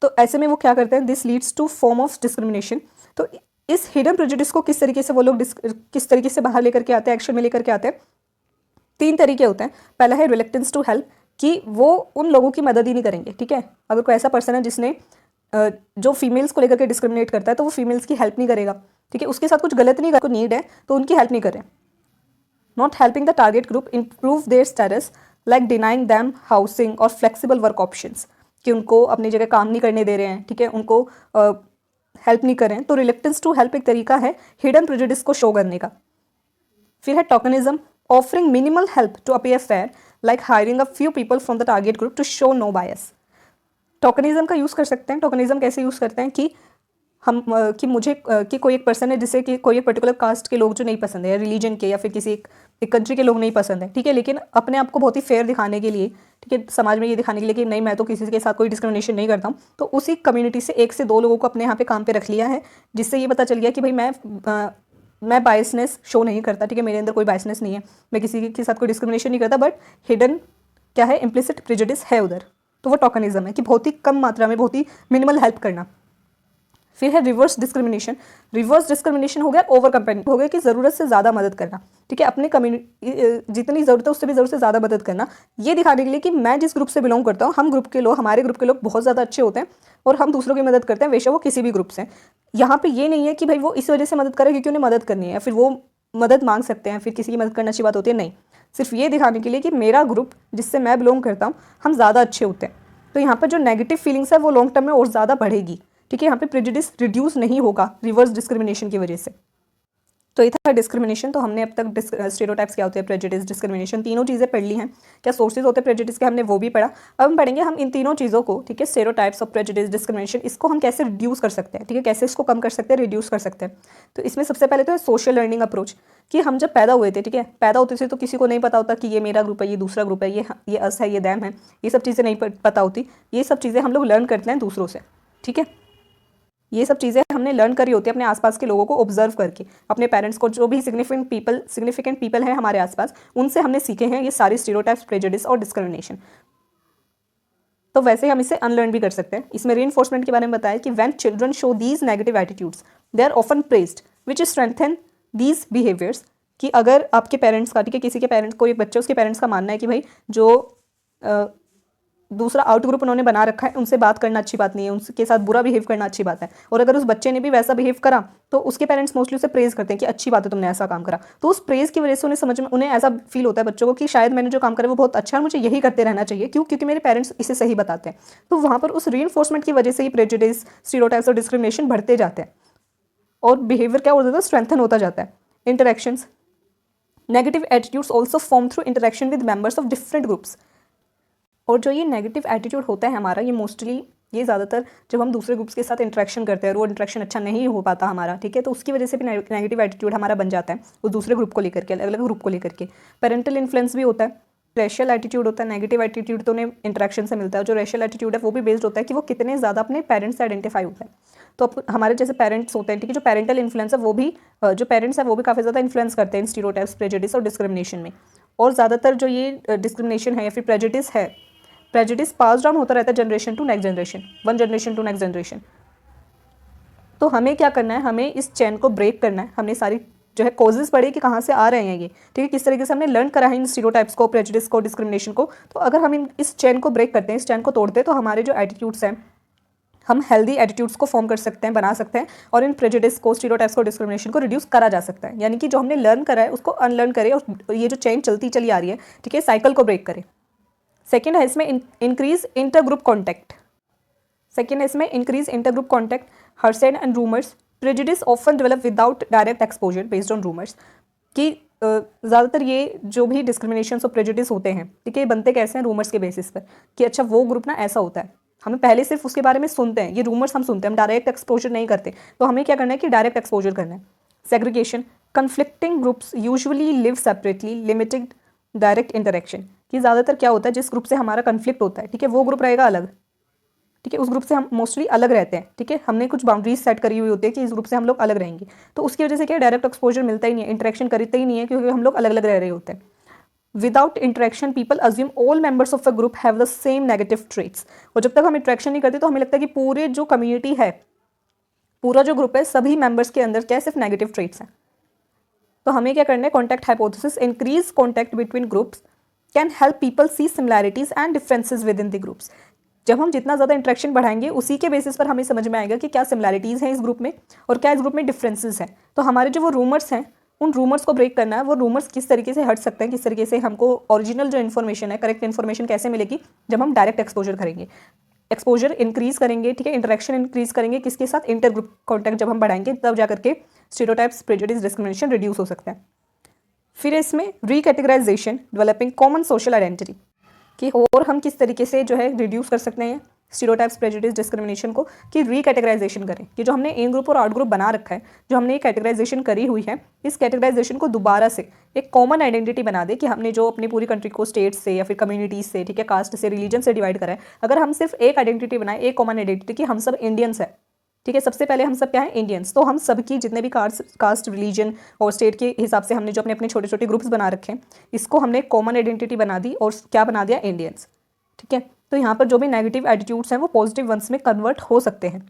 तो ऐसे में वो क्या करते हैं? This leads to form of discrimination. तो इस हिडन प्रेजुडिस को किस तरीके से वो लोग किस तरीके से बाहर लेकर के आते हैं, एक्शन में लेकर के आते हैं? 3 तरीके होते हैं। पहला है रिलेक्टेंस टू हेल्प, कि वो उन लोगों की मदद ही नहीं करेंगे, ठीक है। अगर कोई ऐसा पर्सन है जिसने जो फीमेल्स को लेकर के डिस्क्रिमिनेट करता है, तो वो फीमेल्स की हेल्प नहीं करेगा, ठीक है, उसके साथ कुछ गलत नहीं, को नीड है तो उनकी हेल्प नहीं करें। Not helping the target group improve their status like denying them housing और फ्लेक्सिबल वर्क ऑप्शंस, कि उनको अपनी जगह काम नहीं करने दे रहे हैं, ठीक है, उनको हेल्प नहीं करें। तो रिलेक्टेंस टू हेल्प एक तरीका है हिडन प्रेजुडिस को शो करने का। फिर है tokenism, offering minimal help to appear fair like hiring a few people from the target group to show no bias. Tokenism का यूज़ कर सकते हैं। टोकनिज्म कैसे यूज़ करते हैं कि कोई एक पर्सन है जिसे कि कोई एक पर्टिकुलर कास्ट के लोग जो नहीं पसंद है, या रिलीजन के, या फिर किसी एक कंट्री के लोग नहीं पसंद है, ठीक है, लेकिन अपने आप को बहुत ही फेयर दिखाने के लिए, ठीक है, समाज में ये दिखाने के लिए कि नहीं मैं तो किसी के साथ कोई डिस्क्रिमिनेशन नहीं करता हूँ, तो उसी कम्युनिटी से 1 से 2 लोगों को अपने यहाँ पे काम पे रख लिया है, जिससे ये पता चल गया कि भाई मैं बायसनेस शो नहीं करता, ठीक है, मेरे अंदर कोई बायसनेस नहीं है, मैं किसी के साथ कोई डिस्क्रिमिनेशन नहीं करता, बट हिडन क्या है? इम्प्लिसिट प्रेजुडिस है उधर। तो वो टोकनिज्म है कि बहुत ही कम मात्रा में, बहुत ही मिनिमल हेल्प करना। फिर है रिवर्स डिस्क्रिमिनेशन। रिवर्स डिस्क्रिमिनेशन हो गया ओवर कंपेंसेशन, हो गया कि ज़रूरत से ज़्यादा मदद करना, ठीक है, अपने कम्युनिटी जितनी ज़रूरत है उससे भी ज़रूरत से ज़्यादा मदद करना, ये दिखाने के लिए कि मैं जिस ग्रुप से बिलोंग करता हूँ, हमारे ग्रुप के लोग बहुत ज़्यादा अच्छे होते हैं और हम दूसरों की मदद करते हैं, बेशक वो किसी भी ग्रुप से। यहाँ पे ये नहीं है कि भाई वो इस वजह से मदद करे क्योंकि उन्हें मदद करनी है, या फिर वो मदद मांग सकते हैं, फिर किसी की मदद करना अच्छी बात होती है, नहीं, सिर्फ ये दिखाने के लिए कि मेरा ग्रुप जिससे मैं बिलोंग करता हूँ हम ज़्यादा अच्छे होते हैं। तो यहाँ पर जो नेगेटिव फीलिंग्स है वो लॉन्ग टर्म में और ज़्यादा बढ़ेगी, ठीक है, यहाँ पे प्रेजुडिस रिड्यूस नहीं होगा रिवर्स डिस्क्रिमिनेशन की वजह से। तो ये था डिस्क्रिमिनेशन। तो हमने अब तक स्टीरियोटाइप्स क्या होते हैं, प्रेजुडिस, डिस्क्रिमिनेशन, तीनों चीज़ें पढ़ ली हैं। क्या सोर्सेज होते हैं प्रेजुडिस के, हमने वो भी पढ़ा। अब हम पढ़ेंगे हम इन तीनों चीज़ों को, ठीक है, स्टीरियोटाइप्स और प्रेजुडिस, डिस्क्रिमिनेशन, इसको हम कैसे रिड्यूस कर सकते हैं, ठीक है, कैसे इसको कम कर सकते हैं, रिड्यूस कर सकते हैं। तो इसमें सबसे पहले तो है सोशल लर्निंग अप्रोच, कि हम जब पैदा हुए थे, ठीक है, पैदा होते थे तो किसी को नहीं पता होता कि ये मेरा ग्रुप है, ये दूसरा ग्रुप है, ये अस है, ये दैम है, ये सब चीज़ें नहीं पता होती। ये सब चीज़ें हम लोग लर्न करते हैं दूसरों से, ठीक है। ये सब चीज़ें हमने लर्न करी होती है अपने आसपास के लोगों को ऑब्जर्व करके, अपने पेरेंट्स को, जो भी सिग्निफिकेंट पीपल हैं हमारे आसपास, उनसे हमने सीखे हैं ये सारे स्टीरियोटाइप्स, प्रेजुडिस और डिस्क्रिमिनेशन। तो वैसे हम इसे अनलर्न भी कर सकते हैं। इसमें रीइंफोर्समेंट के बारे में बताया कि when children show these negative attitudes they are often praised which strengthen these behaviours, कि अगर आपके पेरेंट्स का, ठीक है, किसी के पेरेंट्स को, एक बच्चे उसके पेरेंट्स का मानना है कि भाई जो दूसरा आउट ग्रुप उन्होंने बना रखा है उनसे बात करना अच्छी बात नहीं है, उनके साथ बुरा बिहेव करना अच्छी बात है, और अगर उस बच्चे ने भी वैसा बिहेव करा तो उसके पेरेंट्स मोस्टली उसे प्रेज करते हैं कि अच्छी बात है तुमने ऐसा काम करा। तो उस प्रेज की वजह से उन्हें ऐसा फील होता है बच्चों को कि शायद मैंने जो काम करा वो बहुत अच्छा है, मुझे यही करते रहना चाहिए, क्योंकि मेरे पेरेंट्स इसे सही बताते हैं। तो वहाँ पर उस रीइंफोर्समेंट की वजह से ही प्रेजुडिस, स्टीरियोटाइप्स और डिस्क्रिमिनेशन बढ़ते जाते हैं और बिहेवियर क्या होता है, स्ट्रेंथन होता जाता है। Interactions, negative attitudes also form through interaction with members of different groups. और जो ये नेगेटिव एटीट्यूड होता है हमारा, ये ज़्यादातर जब हम दूसरे ग्रुप्स के साथ इंटरेक्शन करते हैं और वो इंटरेक्शन अच्छा नहीं हो पाता हमारा, ठीक है, तो उसकी वजह से भी नेगेटिव एटीट्यूड हमारा बन जाता है उस दूसरे ग्रुप को लेकर के, अलग अलग ग्रुप को लेकर के। पेरेंटल इन्फ्लुएंस भी होता है, रेशियल एटीट्यूड होता है। नेगेटिव एटीट्यूड तो उन्हें इंटरेक्शन से मिलता है, जो रेशियल एटीट्यूड है वो भी बेस्ड होता है कि वो कितने ज़्यादा अपने पेरेंट्स से आइडेंटिफाई होता है। तो अब हमारे जैसे पेरेंट्स होते हैं, ठीक है, जो पेरेंटल इन्फ्लुएंस है वो भी, जो पेरेंट्स है वो भी काफ़ी ज़्यादा इन्फ्लुएंस करते हैं इन स्टीरियोटाइप्स, प्रेजुडिस और डिस्क्रिमिनेशन में। और ज़्यादातर जो ये डिस्क्रिमिनेशन है या फिर प्रेजुडिस है, प्रेजुडिस पास डाउन होता रहता है generation to next generation, one generation to next generation. तो हमें क्या करना है, हमें इस चेन को ब्रेक करना है। हमने सारी जो है कॉजेज पढ़ी कि कहाँ से आ रहे हैं ये, ठीक है, किस तरीके से हमने लर्न करा है इन स्टीरियोटाइप्स को, प्रेजुडिस को, डिस्क्रिमिनेशन को। तो अगर हम इस चेन को ब्रेक करते हैं, इस चेन को तोड़ते हैं, तो हमारे जो एटीट्यूड्स हैं, हम हेल्दी एटीट्यूड्स को फॉर्म कर सकते हैं, बना सकते हैं, और इन प्रेजुडिस को, स्टीरियोटाइप्स को, डिस्क्रिमिनेशन को रिड्यूस करा जा सकता है। यानी कि जो हमने लर्न करा है उसको अनलर्न करें और ये जो चेन चलती चली आ रही है, ठीक है, साइकिल को ब्रेक करें। सेकेंड है इसमें increase intergroup contact. Hearsay and rumours. Prejudice often develop without direct exposure based on rumours, कि ज़्यादातर ये जो भी डिस्क्रिमिनेशन और प्रेजुडिस होते हैं, ठीक है, बनते कैसे हैं, रूमर्स के बेसिस पर, कि अच्छा वो ग्रुप ना ऐसा होता है। हमें पहले सिर्फ उसके बारे में सुनते हैं, ये रूमर्स हम सुनते हैं, हम डायरेक्ट एक्सपोजर नहीं करते। तो हमें क्या करना है कि डायरेक्ट एक्सपोजर करना है। Segregation, conflicting groups usually live separately, limited direct interaction, कि ज़्यादातर क्या होता है, जिस ग्रुप से हमारा कन्फ्लिक्ट होता है, ठीक है, वो ग्रुप रहेगा अलग, ठीक है, उस ग्रुप से हम मोस्टली अलग रहते हैं, ठीक है, हमने कुछ बाउंड्रीज सेट करी हुई होती है कि इस ग्रुप से हम लोग अलग रहेंगे। तो उसकी वजह से क्या, डायरेक्ट एक्सपोजर मिलता ही नहीं है, इंटरेक्शन करते ही नहीं है, क्योंकि हम लोग अलग अलग रह रहे होते हैं। Without interaction people assume all members of a group have the same negative traits. और जब तक हम इंटरेक्शन नहीं करते तो हमें लगता है कि पूरे जो कम्युनिटी है, पूरा जो ग्रुप है, सभी मेंबर्स के अंदर क्या सिर्फ नेगेटिव ट्रेट्स हैं। तो हमें क्या करना है, contact hypothesis, increase contact between groups can help people see similarities and differences with in the groups. जब हम जितना ज़्यादा इंटरेक्शन बढ़ाएंगे उसी के बेसिस पर हमें समझ में आएगा कि क्या सिमिलैरिटीज़ हैं इस ग्रुप में और क्या इस ग्रुप में डिफरेंसेस हैं। तो हमारे जो वो रूमर्स हैं, उन रूमर्स को ब्रेक करना है। वो रूमर्स किस तरीके से हट सकते हैं, किस तरीके से हमको ओरिजिनल जो इन्फॉर्मेशन है, करेक्ट इन्फॉर्मेशन कैसे मिलेगी, जब हम डायरेक्ट एक्सपोजर करेंगे, एक्सपोजर इंक्रीज करेंगे, ठीक है, इंटरेक्शन इंक्रीज करेंगे, किसके साथ, इंटर ग्रुप कॉन्टैक्ट जब हम बढ़ाएंगे, तब जाकर के स्टीरियोटाइप्स, प्रेजुडिस, डिस्क्रिमिनेशन रिड्यूस हो सकता है। फिर इसमें recategorisation, developing common social identity, कि और हम किस तरीके से जो है रिड्यूस कर सकते हैं स्टीरियोटाइप्स, प्रेजुडिस, डिस्क्रिमिनेशन को, कि रिकैटेगराइजेशन करें, कि जो हमने इन ग्रुप और आउट ग्रुप बना रखा है, जो हमने कैटेगराइजेशन करी हुई है, इस कैटेगराइजेशन को दोबारा से एक कॉमन आइडेंटिटी बना दे, कि हमने जो अपनी पूरी कंट्री को स्टेट्स से या फिर कम्युनिटीज से, ठीक है, कास्ट से, रिलीजन से डिवाइड करा है। अगर हम सिर्फ एक आइडेंटिटी बनाए, एक कॉमन आइडेंटिटी, कि हम सब इंडियंस हैं, ठीक है, सबसे पहले हम सब क्या है, इंडियंस। तो हम सबकी जितने भी कास्ट, रिलीजन और स्टेट के हिसाब से हमने जो अपने अपने छोटे छोटे ग्रुप्स बना रखे हैं, इसको हमने कॉमन आइडेंटिटी बना दी और क्या बना दिया, इंडियंस, ठीक है। तो यहाँ पर जो भी नेगेटिव एटीट्यूड्स हैं वो पॉजिटिव वंस में कन्वर्ट हो सकते हैं,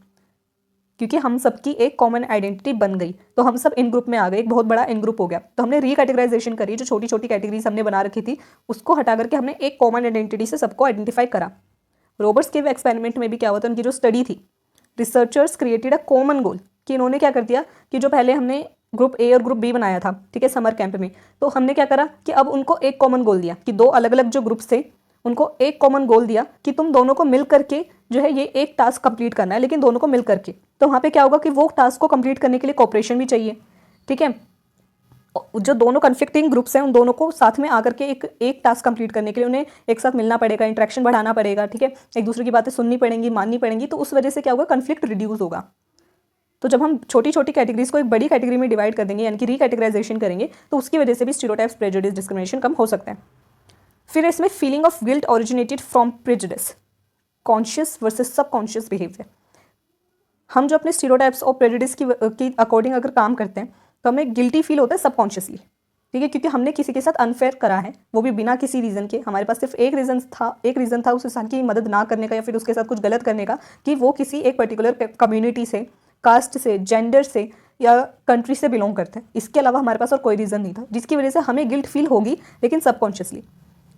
क्योंकि हम सबकी एक कॉमन आइडेंटिटी बन गई। तो हम सब इन ग्रुप में आ गए, एक बहुत बड़ा इन ग्रुप हो गया। तो हमने रिकैटेगराइजेशन करी, जो छोटी छोटी कैटेगरीज हमने बना रखी थी उसको हटा करके हमने एक कॉमन आइडेंटिटी से सबको आइडेंटिफाई करा। रॉबर्ट्स केव एक्सपेरिमेंट में भी क्या हुआ था, उनकी जो स्टडी थी, researchers created a common goal, कि इन्होंने क्या कर दिया कि जो पहले हमने ग्रुप ए और ग्रुप बी बनाया था, ठीक है, समर कैंप में, तो हमने क्या करा कि अब उनको एक कॉमन गोल दिया, कि दो अलग अलग जो ग्रुप्स थे उनको एक कॉमन गोल दिया कि तुम दोनों को मिल करके जो है ये एक टास्क कंप्लीट करना है, लेकिन दोनों को मिल करके। तो वहाँ पे क्या होगा कि वो टास्क को कंप्लीट करने के लिए कोऑपरेशन भी चाहिए, ठीक है, जो दोनों कन्फ्लिक्टिंग ग्रुप्स हैं उन दोनों को साथ में आकर के एक टास्क कंप्लीट करने के लिए उन्हें एक साथ मिलना पड़ेगा, इंटरेक्शन बढ़ाना पड़ेगा, ठीक है, एक दूसरे की बातें सुननी पड़ेंगी, माननी पड़ेंगी, तो उस वजह से क्या होगा, कन्फ्लिक्ट रिड्यूस होगा। तो जब हम छोटी छोटी कैटेगरीज को एक बड़ी कैटेगरी में डिवाइड कर देंगे, यानी कि रीकैटेगराइजेशन करेंगे, तो उसकी वजह से भी स्टीरियोटाइप्स, प्रेजुडिस, डिस्क्रिमिनेशन कम हो सकता है। फिर इसमें feeling of guilt originated from prejudice, conscious versus subconscious behaviour. हम जो अपने स्टीरियोटाइप्स और प्रेजुडिस की अकॉर्डिंग अगर काम करते हैं तो हमें गिल्टी फील होता है सबकॉन्शियसली, ठीक है, क्योंकि हमने किसी के साथ अनफेयर करा है, वो भी बिना किसी रीज़न के। हमारे पास सिर्फ एक रीज़न था उस इंसान की मदद ना करने का या फिर उसके साथ कुछ गलत करने का, कि वो किसी एक पर्टिकुलर कम्युनिटी से, कास्ट से, जेंडर से या कंट्री से बिलोंग करते हैं। इसके अलावा हमारे पास और कोई रीज़न नहीं था, जिसकी वजह से हमें गिल्ट फील होगी, लेकिन सबकॉन्शियसली,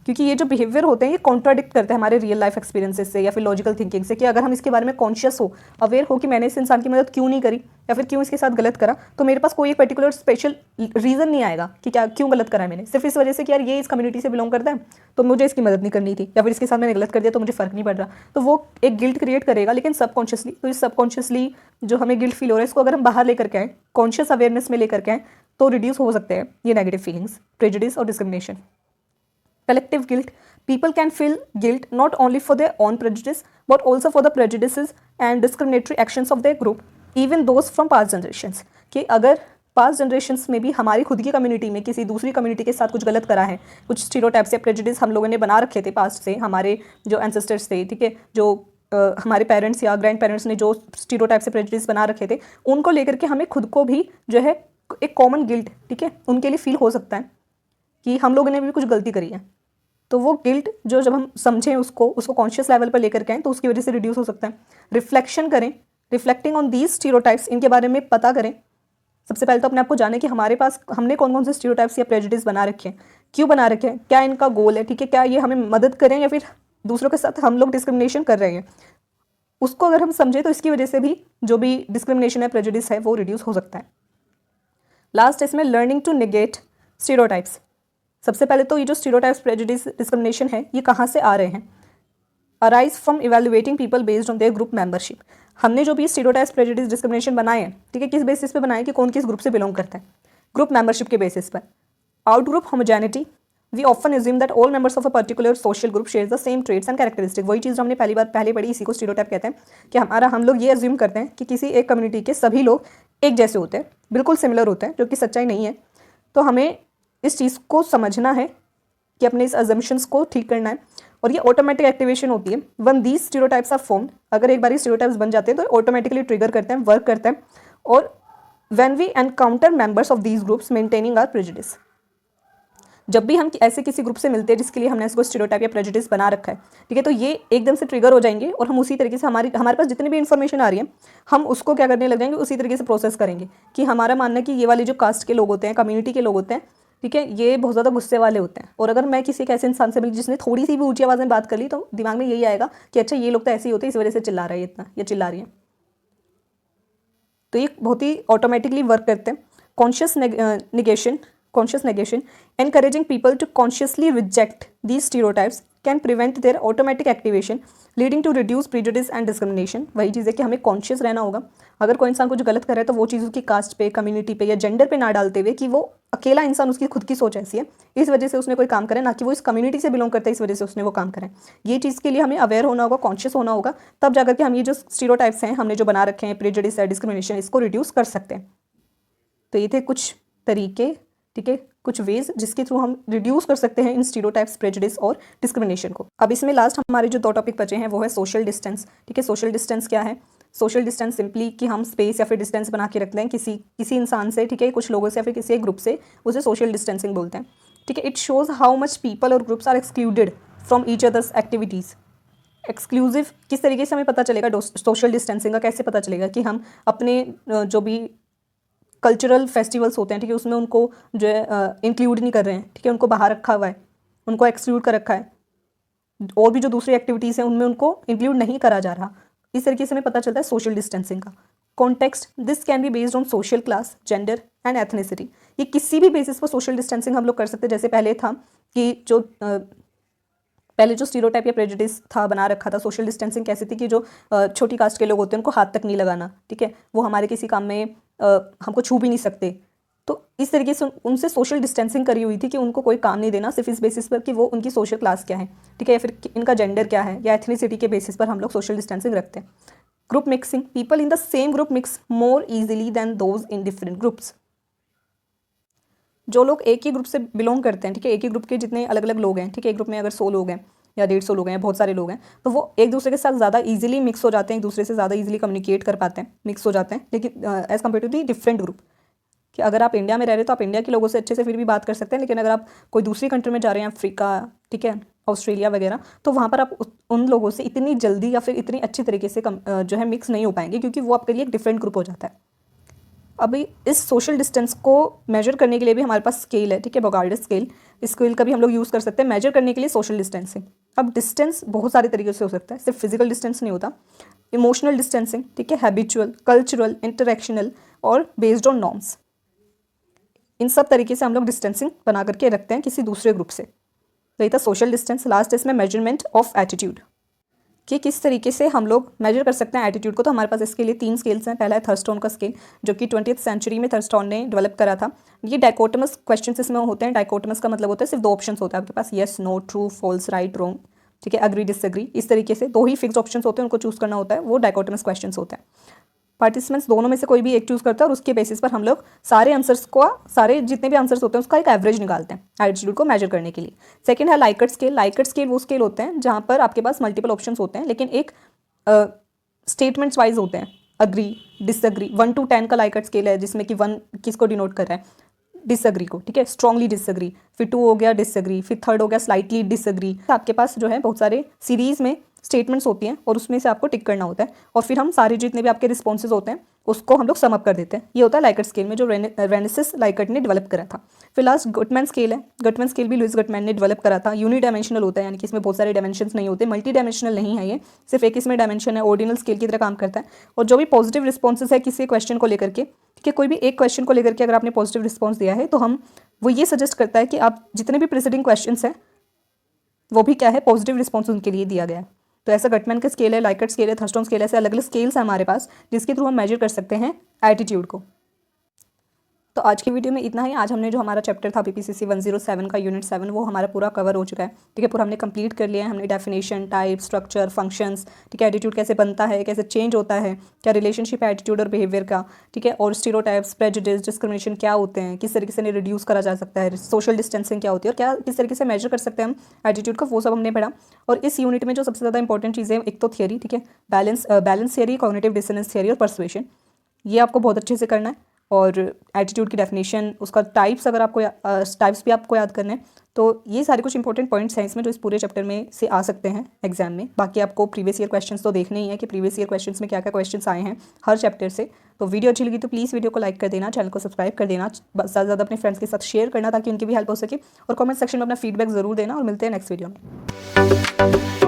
क्योंकि ये जो बिहेवियर होते हैं ये कॉन्ट्राडिक्ट करते हैं हमारे रियल लाइफ एक्सपीरियंसेस से या फिर लॉजिकल थिंकिंग से, कि अगर हम इसके बारे में कॉन्शियस हो, अवेयर हो कि मैंने इस इंसान की मदद क्यों नहीं करी या फिर क्यों इसके साथ गलत करा, तो मेरे पास कोई एक पर्टिकुलर स्पेशल रीज़न नहीं आएगा कि क्या क्यों गलत करा है मैंने, सिर्फ इस वजह से कि यार ये इस कम्युनिटी से बिलोंग करता है तो मुझे इसकी मदद नहीं करनी थी, या फिर इसके साथ मैंने गलत कर दिया तो मुझे फ़र्क नहीं पड़ रहा, तो वो एक गिल्ट क्रिएट करेगा, लेकिन सबकॉन्शियसली। तो इस सबकॉन्शियसली जो हमें गिल्ट फील हो रहा है, इसको अगर हम बाहर लेकर के आए, कॉन्शियस अवेयरनेस में लेकर के आए, तो रिड्यूस हो सकते हैं ये नेगेटिव फीलिंग्स, प्रेजुडिस और discrimination. Collective guilt. People can feel guilt not only for their own prejudice but also for the prejudices and discriminatory actions of their group, even those from past generations. कि अगर past generations में भी हमारी खुद की community में किसी दूसरी कम्युनिटी के साथ कुछ गलत करा है, कुछ स्टीरियोटाइप्स या प्रेजुडिस हम लोगों ने बना रखे थे पास्ट से, हमारे जो एंसेस्टर्स थे, ठीक है, जो हमारे पेरेंट्स या ग्रैंड पेरेंट्स ने जो स्टीरियोटाइप से प्रेजुडिस बना रखे थे, उनको लेकर के हमें खुद को भी जो है एक कॉमन गिल्ट, ठीक है, उनके लिए फील हो सकता है कि हम लोगों ने भी कुछ गलती करी है। तो वो गिल्ट जो जब हम समझें उसको कॉन्शियस लेवल पर लेकर के आएँ, तो उसकी वजह से रिड्यूस हो सकता है। रिफ्लेक्शन करें, रिफ्लेक्टिंग ऑन दीज स्टीरियोटाइप्स, इनके बारे में पता करें। सबसे पहले तो अपने आप को जाने कि हमारे पास हमने कौन कौन से स्टीरियोटाइप्स या प्रेजुडिस बना रखे हैं, क्यों बना रखे हैं, क्या इनका गोल है, ठीक है, क्या ये हमें मदद करें या फिर दूसरों के साथ हम लोग डिस्क्रिमिनेशन कर रहे हैं। उसको अगर हम समझें तो इसकी वजह से भी जो भी डिस्क्रिमिनेशन है, प्रेजुडिस है, वो रिड्यूस हो सकता है। लास्ट इसमें लर्निंग टू नेगेट स्टीरियोटाइप्स। सबसे पहले तो ये जो स्टीरियोटाइप्स, प्रेजुडिस, डिस्क्रिमिनेशन है, ये कहाँ से आ रहे हैं? Arise from evaluating people based on their group membership. हमने जो भी स्टीरियोटाइप्स, प्रेजुडिस, डिस्क्रिमिनेशन बनाए हैं, ठीक है, किस बेसिस पे बनाए कि कौन किस ग्रुप से बिलोंग करता है? ग्रुप मेंबरशिप के बेसिस पर। Out group homogeneity, we often assume that all members of a particular social group share the same traits and characteristic. वही चीज़ जो हमने पहले पढ़ी, इसी को स्टीरियोटाइप कहते हैं, कि हम लोग ये एज्यूम करते हैं कि किसी एक कम्युनिटी के सभी लोग एक जैसे होते हैं, बिल्कुल सिमिलर होते हैं, जो कि सच्चाई नहीं है। तो हमें इस चीज़ को समझना है कि अपने इस अजम्पशंस को ठीक करना है, और ये ऑटोमेटिक एक्टिवेशन होती है once these stereotypes are formed. अगर एक बार स्टीरियोटाइप्स बन जाते हैं तो ऑटोमेटिकली ट्रिगर करते हैं, वर्क करते हैं, और when we encounter members of these groups maintaining our prejudice. जब भी हम ऐसे किसी ग्रुप से मिलते हैं जिसके लिए हमने इसको स्टीरियोटाइप या प्रेजुडिस बना रखा है, ठीक है, तो ये एकदम से ट्रिगर हो जाएंगे और हम उसी तरीके से हमारे पास जितनी भी इन्फॉर्मेशन आ रही है, हम उसको क्या करने लग जाएंगे, उसी तरीके से प्रोसेस करेंगे। कि हमारा मानना है कि ये वाले जो कास्ट के लोग होते हैं, कम्युनिटी के लोग होते हैं, ठीक है, ये बहुत ज़्यादा गुस्से वाले होते हैं, और अगर मैं किसी एक ऐसे इंसान से मिली जिसने थोड़ी सी भी ऊंची आवाज़ में बात कर ली, तो दिमाग में यही आएगा कि अच्छा ये लोग तो ऐसे ही होते हैं, इस वजह से चिल्ला रहा है इतना या चिल्ला रही है। तो ये बहुत ही ऑटोमेटिकली वर्क करते हैं। Conscious negation encouraging people to consciously reject these stereotypes can prevent their automatic activation leading to reduced prejudice and discrimination। वही चीज़ है कि हमें कॉन्शियस रहना होगा। अगर कोई इंसान कुछ गलत कर रहा है तो वो चीज़ उसकी कास्ट पे, कम्युनिटी पे या जेंडर पे ना डालते हुए कि वो अकेला इंसान, उसकी खुद की सोच ऐसी है, इस वजह से उसने कोई काम करे, ना कि वो इस कम्युनिटी से बिलोंग करता है इस वजह से उसने वो काम करें। ये चीज़ के लिए हमें अवेयर होना होगा, कॉन्शियस होना होगा, तब जाकर के हम ये जो स्टीरियोटाइप्स हैं हमने जो बना रखे हैं, प्रेजुडिस है, डिस्क्रिमिनेशन, इसको रिड्यूस कर सकते हैं। तो ये थे कुछ तरीके, ठीक है, कुछ वेज जिसके थ्रू हम रिड्यूस कर सकते हैं इन स्टीरियोटाइप्स, प्रेजुडिस और डिस्क्रिमिनेशन को। अब इसमें लास्ट हमारे जो 2 टॉपिक बचे हैं वो है सोशल डिस्टेंस। ठीक है, सोशल डिस्टेंस क्या है? सोशल डिस्टेंस सिंपली कि हम स्पेस या फिर डिस्टेंस बना के रखते हैं किसी इंसान से, ठीक है, कुछ लोगों से या फिर किसी एक ग्रुप से, उसे सोशल डिस्टेंसिंग बोलते हैं। ठीक है, it shows how much people और groups are excluded from each others activities. Exclusive किस तरीके से हमें पता चलेगा सोशल डिस्टेंसिंग का? कैसे पता चलेगा कि हम अपने जो भी कल्चरल फेस्टिवल्स होते हैं, ठीक है, उसमें उनको जो है इंक्लूड नहीं कर रहे हैं, ठीक है, उनको बाहर रखा हुआ है, उनको एक्सक्लूड कर रखा है, और भी जो दूसरी एक्टिविटीज़ हैं उनमें उनको इंक्लूड नहीं करा जा रहा। इस तरीके से हमें पता चलता है सोशल डिस्टेंसिंग का। Context, this can be based on social class, gender and ethnicity. ये किसी भी बेसिस पर सोशल डिस्टेंसिंग हम लोग कर सकते हैं। जैसे पहले था कि पहले जो स्टीरियोटाइप या प्रेजुडिस था बना रखा था, सोशल डिस्टेंसिंग कैसी थी कि जो छोटी कास्ट के लोग होते हैं उनको हाथ तक नहीं लगाना, ठीक है, वो हमारे किसी काम में हमको छू भी नहीं सकते। तो इस तरीके से उनसे सोशल डिस्टेंसिंग करी हुई थी कि उनको कोई काम नहीं देना, सिर्फ इस बेसिस पर कि वो उनकी सोशल क्लास क्या है, ठीक है, या फिर इनका जेंडर क्या है, या एथनिसिटी के बेसिस पर हम लोग सोशल डिस्टेंसिंग रखते हैं। Group mixing, people in the same group mix more easily then those in different groups. जो लोग एक ही ग्रुप से बिलोंग करते हैं, ठीक है, एक ही ग्रुप के जितने अलग अलग लोग हैं, ठीक है, एक ग्रुप में अगर 100 लोग हैं या 150 लोग हैं या बहुत सारे लोग हैं, तो वो एक दूसरे के साथ ज़्यादा इजीली मिक्स हो जाते हैं, एक दूसरे से ज़्यादा इजीली कम्युनिकेट कर पाते हैं, मिक्स हो जाते हैं। लेकिन as compared to the different group, कि अगर आप इंडिया में रह रहे हो तो आप इंडिया के लोगों से अच्छे से फिर भी बात कर सकते हैं, लेकिन अगर आप कोई दूसरी कंट्री में जा रहे हैं, अफ्रीका, ठीक है, ऑस्ट्रेलिया वगैरह, तो वहाँ पर आप उन लोगों से इतनी जल्दी या फिर इतनी अच्छी तरीके से जो है मिक्स नहीं हो पाएंगे, क्योंकि वो आपके लिए एक डिफरेंट ग्रुप हो जाता है। अभी इस सोशल डिस्टेंस को मेजर करने के लिए भी हमारे पास स्केल है, ठीक है, बोगार्ड स्केल। इस स्केल का भी हम लोग यूज़ कर सकते हैं मेजर करने के लिए सोशल डिस्टेंसिंग। अब डिस्टेंस बहुत सारे तरीके से हो सकता है, सिर्फ फिजिकल डिस्टेंस नहीं होता। इमोशनल डिस्टेंसिंग, ठीक है, हैबिचुअल, कल्चरल, इंटरेक्शनल और बेस्ड ऑन नॉर्म्स। इन सब तरीके से हम लोग डिस्टेंसिंग बना करके रखते हैं किसी दूसरे ग्रुप से। तो ये था सोशल डिस्टेंस। लास्ट इसमें मेजरमेंट ऑफ एटीट्यूड, कि किस तरीके से हम लोग मेजर कर सकते हैं एटीट्यूड को। तो हमारे पास इसके लिए 3 स्केल्स हैं। पहला है थर्स्टोन का स्केल, जो कि 20th सेंचुरी में थर्स्टोन ने डेवलप करा था। ये डाइकोटमस क्वेश्चन इसमें होते हैं। डाइकोटमस का मतलब होता है सिर्फ 2 ऑप्शन होते हैं आपके पास, yes, no, true, false, right, wrong, ठीक है, अग्री, डिसएग्री। इस तरीके से 2 ही फिक्स ऑप्शन होते हैं, उनको चूज़ करना होता है, वो डाइकोटमस क्वेश्चन होते हैं। पार्टिसिपेंट्स दोनों में से कोई भी एक चूज़ करता है और उसके बेसिस पर हम लोग सारे आंसर्स को, सारे जितने भी आंसर्स होते हैं उसका एक एवरेज निकालते हैं एटीट्यूड को मेजर करने के लिए। सेकंड है लाइकर्ट स्केल। लाइकर्ट स्केल वो स्केल होते हैं जहाँ पर आपके पास मल्टीपल ऑप्शंस होते हैं, लेकिन एक स्टेटमेंट्स वाइज होते हैं, अग्री, डिसअग्री। 1 to 10 का लाइकर्ट स्केल है, जिसमें कि 1 किसको डिनोट कर रहा है, डिसअग्री को, ठीक है, स्ट्रांगली डिसअग्री। फिर 2 हो गया डिसअग्री, फिर 3rd हो गया स्लाइटली डिसअग्री। आपके पास जो है बहुत सारे सीरीज में स्टेटमेंट्स होती हैं और उसमें से आपको टिक करना होता है, और फिर हम सारे जितने भी आपके रिस्पॉन्सेज होते हैं उसको हम लोग सम अप कर देते हैं। ये होता है लाइकर्ट स्केल में, जो रेनेसिस लाइकर्ट ने डेवलप करा था। फिर लास्ट गुटमैन स्केल है। गुटमैन स्केल भी लुईस गुटमैन ने डेवलप करा था। यूनिडायमेंशनल होता है, यानी कि इसमें बहुत सारे डायमेंशंस नहीं होते, मल्टी डायमेंशनल नहीं है ये, सिर्फ एक इसमें डायमेंशन है, ऑर्डिनल स्केल की तरह काम करता है। और जो भी पॉजिटिव रिस्पॉन्सेज है किसी क्वेश्चन को लेकर के, ठीक है, कोई भी एक क्वेश्चन को लेकर के अगर आपने पॉजिटिव रिस्पॉन्स दिया है, तो हम वो ये सजेस्ट करता है कि आप जितने भी प्रीसीडिंग क्वेश्चन हैं वो भी क्या है, पॉजिटिव रिस्पॉन्स उनके लिए दिया गया है। तो ऐसा गटमैन का स्केल है, लाइकर्ट स्केल है, थर्स्टोन स्केल है, ऐसे अलग अलग स्केल्स हैं हमारे पास, जिसके थ्रू हम मेजर कर सकते हैं एटीट्यूड को। तो आज की वीडियो में इतना ही। आज हमने जो हमारा चैप्टर था PPCC 107 का यूनिट 7, वो हमारा पूरा कवर हो चुका है, ठीक है, पूरा हमने कंप्लीट कर लिया है। हमने डेफिनेशन, टाइप, स्ट्रक्चर, फंक्शंस, ठीक है, एटीट्यूड कैसे बनता है, कैसे चेंज होता है, क्या रिलेशनशिप है एटीट्यूड और बिहेवियर का, ठीक है, और स्टीरियोटाइप्स, प्रेजुडिस, डिस्क्रिमिनेशन क्या होते हैं, किस तरीके से इन्हें रिड्यूस करा जा सकता है, सोशल डिस्टेंसिंग क्या होती है और क्या किस तरीके से मेजर कर सकते हैं हम एटीट्यूड को, वो सब हमने पढ़ा। और इस यूनिट में जो सबसे ज़्यादा इंपॉर्टेंट चीज़ें, एक तो थियरी, ठीक है, balance theory, cognitive dissonance theory और पर्सुएशन, ये आपको बहुत अच्छे से करना है। और एटीट्यूड की डेफिनेशन, उसका टाइप्स, अगर आपको टाइप्स भी आपको याद करने हैं, तो ये सारे कुछ इंपॉर्टेंट पॉइंट्स हैं इसमें जो इस पूरे चैप्टर में से आ सकते हैं एग्जाम में। बाकी आपको प्रीवियस ईयर क्वेश्चंस तो देखने ही है कि प्रीवियस ईयर क्वेश्चंस में क्या क्या क्वेश्चंस आए हैं हर चैप्टर से। तो वीडियो अच्छी लगी तो प्लीज़ वीडियो को लाइक कर देना, चैनल को सब्सक्राइब कर देना, ज़्यादा से ज़्यादा अपने फ्रेंड्स के साथ शेयर करना ताकि उनकी भी हेल्प हो सके, और कमेंट सेक्शन में अपना फीडबैक ज़रूर देना। और मिलते हैं नेक्स्ट वीडियो में।